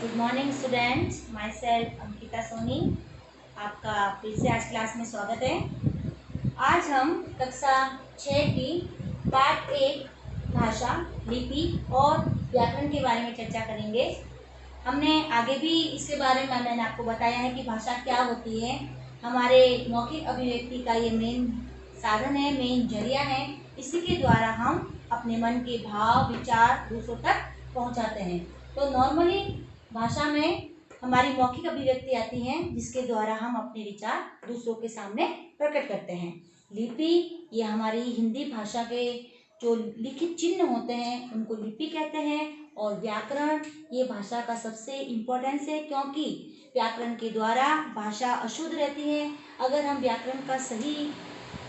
Good morning students, myself Ankita Soni. आपका फिर से आज क्लास में स्वागत है। आज हम कक्षा 6 की पार्ट 1 भाषा, लिपि और व्याकरण के बारे में चर्चा करेंगे। हमने आगे भी इसके बारे में मैंने आपको बताया है कि भाषा क्या होती है। हमारे मौखिक अभिव्यक्ति का ये मेन साधन है, मेन जरिया है। इसी के द्वारा हम अपने मन के भाव विचार दूसरों तक पहुंचाते हैं। तो नॉर्मली भाषा में हमारी मौखिक अभिव्यक्ति आती है जिसके द्वारा हम अपने विचार दूसरों के सामने प्रकट करते हैं। लिपि ये हमारी हिंदी भाषा के जो लिखित चिन्ह होते हैं उनको लिपि कहते हैं। और व्याकरण ये भाषा का सबसे इम्पोर्टेंस है, क्योंकि व्याकरण के द्वारा भाषा अशुद्ध रहती है। अगर हम व्याकरण का सही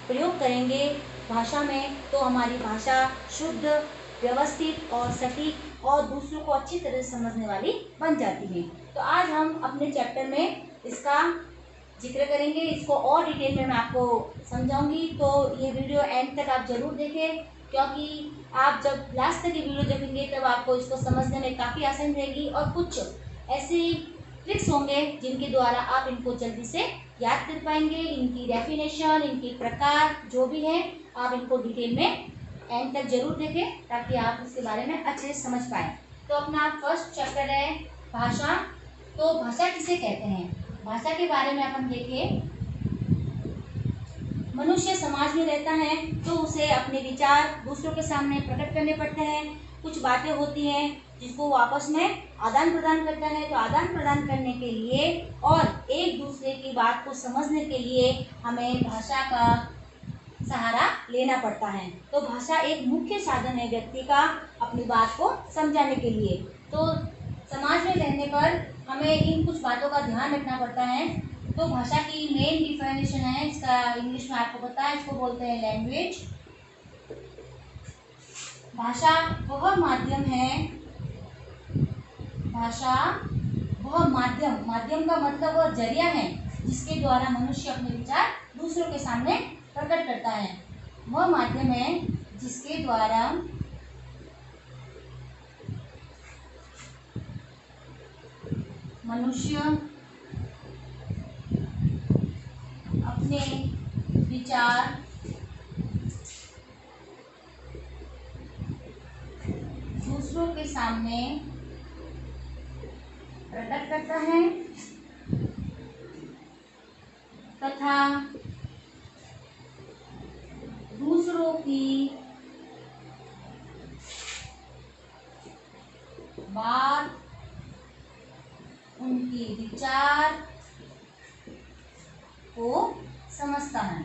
प्रयोग करेंगे भाषा में तो हमारी भाषा शुद्ध, व्यवस्थित और सटीक और दूसरों को अच्छी तरह से समझने वाली बन जाती है। तो आज हम अपने चैप्टर में इसका जिक्र करेंगे। इसको और डिटेल में मैं आपको समझाऊंगी, तो ये वीडियो एंड तक आप जरूर देखें, क्योंकि आप जब लास्ट तक ये वीडियो देखेंगे तब आपको इसको समझने में काफ़ी आसान रहेगी। और कुछ ऐसी ट्रिक्स होंगे जिनके द्वारा आप इनको जल्दी से याद कर पाएंगे। इनकी डेफिनेशन, इनके प्रकार जो भी है, आप इनको डिटेल में एंड तक जरूर देखें ताकि आप इसके बारे में अच्छे से समझ पाएँ। तो अपना फर्स्ट चैप्टर है भाषा। तो भाषा किसे कहते हैं? भाषा के बारे में अपन देखें, मनुष्य समाज में रहता है तो उसे अपने विचार दूसरों के सामने प्रकट करने पड़ते हैं। कुछ बातें होती हैं जिसको वो आपस में आदान प्रदान करता है। तो आदान प्रदान करने के लिए और एक दूसरे की बात को समझने के लिए हमें भाषा का सहारा लेना पड़ता है। तो भाषा एक मुख्य साधन है व्यक्ति का अपनी बात को समझाने के लिए। तो समाज में रहने पर हमें इन कुछ बातों का ध्यान रखना पड़ता है। तो भाषा की मेन डिफिनेशन है, इसका इंग्लिश में आपको पता है, इसको बोलते हैं लैंग्वेज। भाषा वह माध्यम है, भाषा वह माध्यम, माध्यम का मतलब वह जरिया है जिसके द्वारा मनुष्य अपने विचार दूसरों के सामने प्रकट करता है। वह माध्यम है जिसके द्वारा मनुष्य अपने विचार दूसरों के सामने प्रकट करता है तथा दूसरों की बात, उनके विचार को समझता है।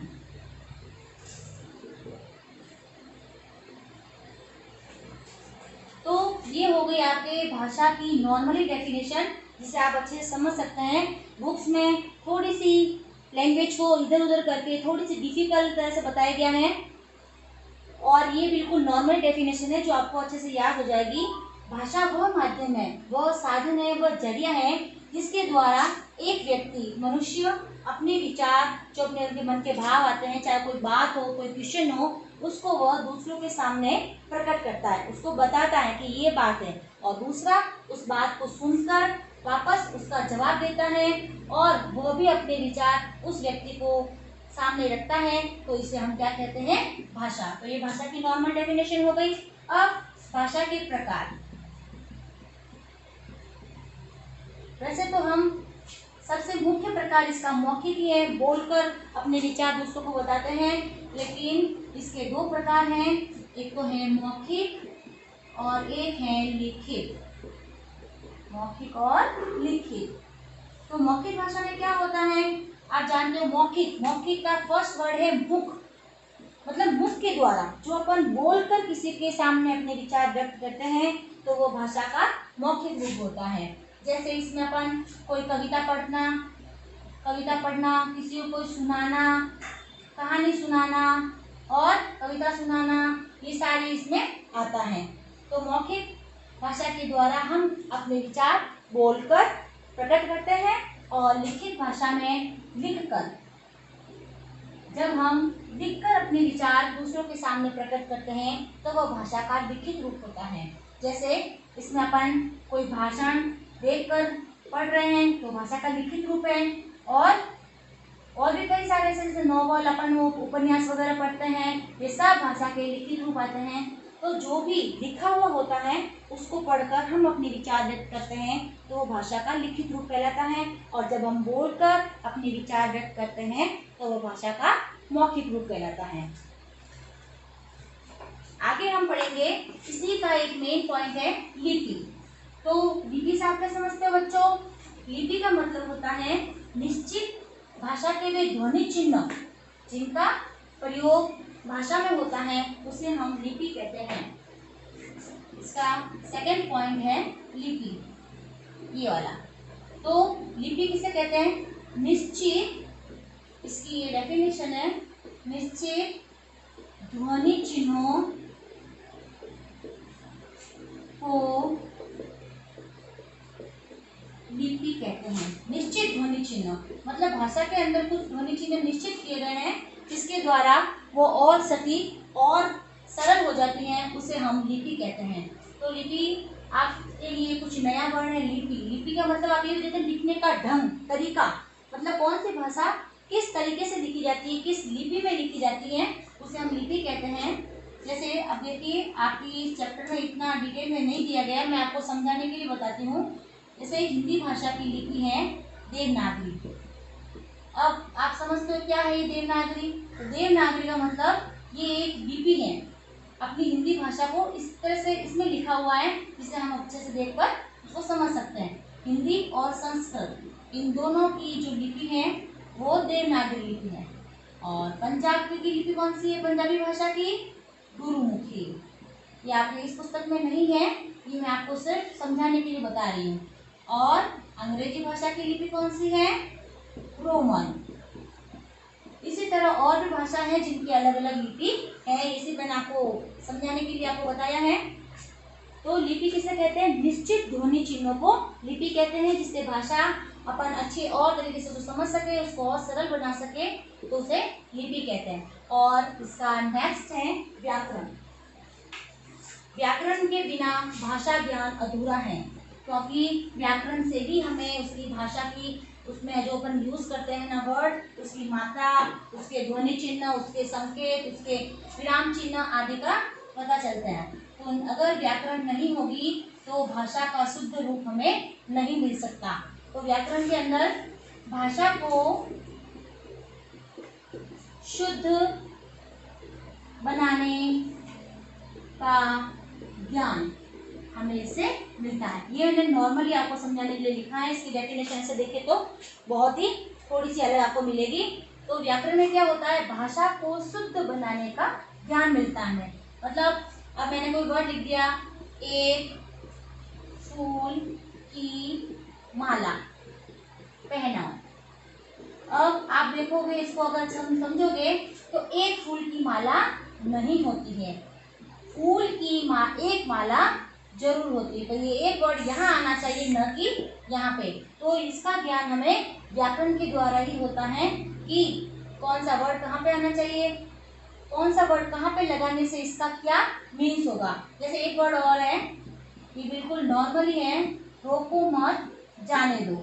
तो ये हो गई आपके भाषा की नॉर्मली डेफिनेशन, जिसे आप अच्छे से समझ सकते हैं। बुक्स में थोड़ी सी लैंग्वेज को इधर उधर करके थोड़ी सी डिफिकल्ट तरह से बताया गया है, और ये बिल्कुल नॉर्मल डेफिनेशन है जो आपको अच्छे से याद हो जाएगी। भाषा वह माध्यम है, वह साधन है, वह जरिया है जिसके द्वारा एक व्यक्ति, मनुष्य अपने विचार, जो अपने उनके मन के भाव आते हैं, चाहे कोई बात हो, कोई क्वेश्चन हो, उसको वह दूसरों के सामने प्रकट करता है, उसको बताता है कि ये बात है, और दूसरा उस बात को सुनकर वापस उसका जवाब देता है और वह भी अपने विचार उस व्यक्ति को सामने रखता है। तो इसे हम क्या कहते हैं? भाषा। तो ये भाषा की नॉर्मल डेफिनेशन हो गई। अब भाषा के प्रकार। वैसे तो हम सबसे मुख्य प्रकार इसका मौखिक ही है, बोलकर अपने विचार दूसरों को बताते हैं, लेकिन इसके दो प्रकार हैं। एक तो है मौखिक और एक है लिखित। मौखिक और लिखित। तो मौखिक भाषा में क्या होता है आप जानते हो? मौखिक, मौखिक का फर्स्ट वर्ड है मुख, मतलब मुख के द्वारा जो अपन बोलकर किसी के सामने अपने विचार व्यक्त करते हैं, तो वो भाषा का मौखिक रूप होता है। जैसे इसमें अपन कोई कविता पढ़ना, किसी को सुनाना, कहानी सुनाना और कविता सुनाना, ये सारी इसमें आता है। तो मौखिक भाषा के द्वारा हम अपने विचार बोलकर प्रकट करते हैं, और लिखित भाषा में लिखकर, जब हम लिखकर अपने विचार दूसरों के सामने प्रकट करते हैं तो वह भाषा का लिखित रूप होता है। जैसे इसमें अपन कोई भाषण देखकर पढ़ रहे हैं तो भाषा का लिखित रूप है। और भी कई सारे ऐसे जैसे नॉवल, अपन वो उपन्यास वगैरह पढ़ते हैं, ये सब भाषा के लिखित रूप आते हैं। तो जो भी लिखा हुआ होता है उसको पढ़कर हम अपने विचार व्यक्त करते हैं तो वो भाषा का लिखित रूप कहलाता है। और जब हम बोलकर अपने विचार व्यक्त करते हैं तो वो भाषा का मौखिक रूप कहलाता है। आगे हम पढ़ेंगे, इसी का एक मेन पॉइंट है लिपि। तो लिपि से आप क्या समझते हो बच्चों? लिपि का मतलब होता है निश्चित भाषा के वे ध्वनि चिन्ह जिनका प्रयोग भाषा में होता है उसे हम लिपि कहते हैं। इसका सेकंड पॉइंट है लिपि, ये वाला। तो लिपि किसे कहते हैं? निश्चित, इसकी ये डेफिनेशन है, निश्चित ध्वनि चिन्हों को लिपि कहते हैं। निश्चित ध्वनि चिन्ह मतलब भाषा के अंदर कुछ ध्वनि चिन्ह निश्चित किए गए हैं जिसके द्वारा वो और सटीक और सरल हो जाती हैं, उसे हम लिपि कहते हैं। तो लिपि आपके लिए कुछ नया वर्ण है लिपि। लिपि का मतलब आप ये देखते हैं लिखने का ढंग, तरीका, मतलब कौन सी भाषा किस तरीके से लिखी जाती है, किस लिपि में लिखी जाती है, उसे हम लिपि कहते हैं। जैसे अब देखिए, आपकी चैप्टर में इतना डिटेल में नहीं दिया गया, मैं आपको समझाने के लिए बताती हूँ। जैसे हिंदी भाषा की लिपि है देवनागरी। अब आप समझते हो क्या है ये देवनागरी? तो देवनागरी का मतलब ये एक लिपि है, अपनी हिंदी भाषा को इस तरह से इसमें लिखा हुआ है जिसे हम अच्छे से देखकर उसको समझ सकते हैं। हिंदी और संस्कृत इन दोनों की जो लिपि है वो देवनागरी लिपि है। और पंजाब की लिपि कौन सी है? पंजाबी भाषा की गुरुमुखी। ये आपके इस पुस्तक में नहीं है, ये मैं आपको सिर्फ समझाने के लिए बता रही हूँ। और अंग्रेजी भाषा की लिपि कौन सी है? रोमन। इसी तरह और भी भाषा है जिनकी अलग अलग लिपि है, इसी मैंने आपको समझाने के लिए आपको बताया है। तो लिपि किसे कहते हैं? निश्चित ध्वनि चिन्हों को लिपि कहते हैं, जिससे भाषा अपन अच्छे और तरीके से समझ सके, उसको और सरल बना सके, तो उसे लिपि कहते हैं। और इसका नेक्स्ट है व्याकरण। व्याकरण के बिना भाषा ज्ञान अधूरा है, क्योंकि व्याकरण से ही हमें उसकी भाषा की, उसमें जो अपन यूज करते हैं ना वर्ड, उसकी मात्रा, उसके ध्वनि चिन्ह, उसके संकेत, उसके विराम चिन्ह आदि का पता चलता है। तो अगर व्याकरण नहीं होगी तो भाषा का शुद्ध रूप हमें नहीं मिल सकता। तो व्याकरण के अंदर भाषा को शुद्ध बनाने का ज्ञान हमें इससे मिलता है। ये मैंने नॉर्मली आपको समझाने के लिए लिखा है, इसकी डेफिनेशन से देखें तो बहुत ही थोड़ी सी अलग आपको मिलेगी। तो व्याकरण में क्या होता है? भाषा को शुद्ध बनाने का ज्ञान मिलता है। मतलब अब मैंने कोई वर्ड लिख दिया, एक फूल की माला पहना। अब आप देखोगे इसको, अगर समझोगे तो एक फूल की माला नहीं होती है, फूल की एक माला जरूर होती है। तो ये एक वर्ड यहाँ आना चाहिए, न कि यहाँ पे। तो इसका ज्ञान हमें व्याकरण के द्वारा ही होता है कि कौन सा वर्ड कहाँ पे आना चाहिए, कौन सा वर्ड कहाँ पे लगाने से इसका क्या मीन्स होगा। जैसे एक वर्ड और है, ये बिल्कुल नॉर्मली है, रोको मत जाने दो।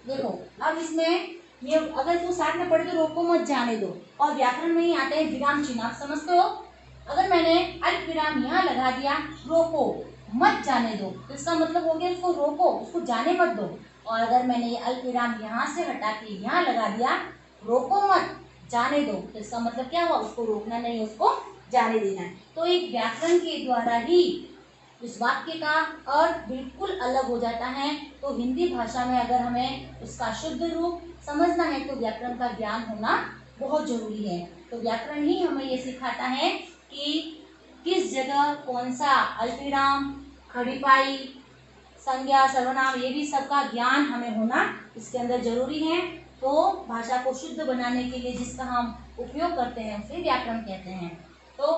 देखो अब इसमें ये अगर तू साथ में पढ़े तो रोको मत जाने दो, और व्याकरण में ही आते हैं विराम चिन्ह, आप समझते हो। अगर मैंने अल्प विराम यहाँ लगा दिया, रोको मत जाने दो, तो इसका मतलब हो गया उसको रोको, उसको जाने मत दो। और अगर मैंने ये अल्प विराम यहाँ से हटा के यहाँ लगा दिया, रोको मत जाने दो, तो इसका मतलब क्या हुआ? उसको रोकना नहीं, उसको जाने देना है। तो एक व्याकरण के द्वारा ही इस वाक्य का अर्थ बिल्कुल अलग हो जाता है। तो हिंदी भाषा में अगर हमें उसका शुद्ध रूप समझना है तो व्याकरण का ज्ञान होना बहुत जरूरी है। तो व्याकरण ही हमें ये सिखाता है कि किस जगह कौन सा अल्पविराम, खड़ी पाई, संज्ञा, सर्वनाम, ये भी सबका ज्ञान हमें होना इसके अंदर जरूरी है। तो भाषा को शुद्ध बनाने के लिए जिसका हम उपयोग करते हैं उसे व्याकरण कहते हैं। तो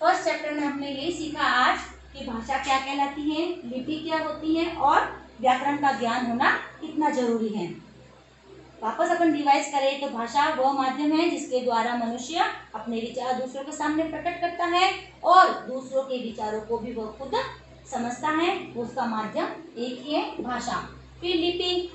फर्स्ट चैप्टर में हमने यही सीखा आज कि भाषा क्या कहलाती है, लिपि क्या होती है, और व्याकरण का ज्ञान होना कितना जरूरी है। वापस अपन रिवाइज करें तो भाषा वह माध्यम है जिसके द्वारा मनुष्य अपने विचार दूसरों के सामने प्रकट करता है और दूसरों के विचारों को भी वह खुद समझता है वो उसका माध्यम एक ही है, भाषा। फिर लिपि,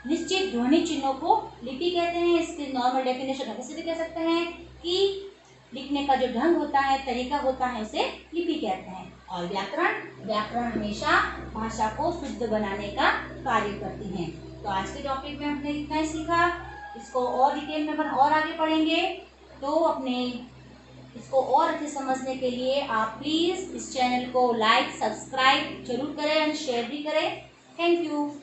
निश्चित ध्वनि चिन्हों को लिपि कहते हैं। इसकी नॉर्मल डेफिनेशन ऐसे भी कह सकते हैं कि लिखने का जो ढंग होता है, तरीका होता है, उसे लिपि कहते हैं। और व्याकरण, व्याकरण हमेशा भाषा को शुद्ध बनाने का कार्य करती है। तो आज के टॉपिक में हमने इतना ही सीखा। इसको और डिटेल में और आगे पढ़ेंगे। तो अपने इसको और अच्छे समझने के लिए आप प्लीज़ इस चैनल को लाइक, सब्सक्राइब जरूर करें और शेयर भी करें। Thank you.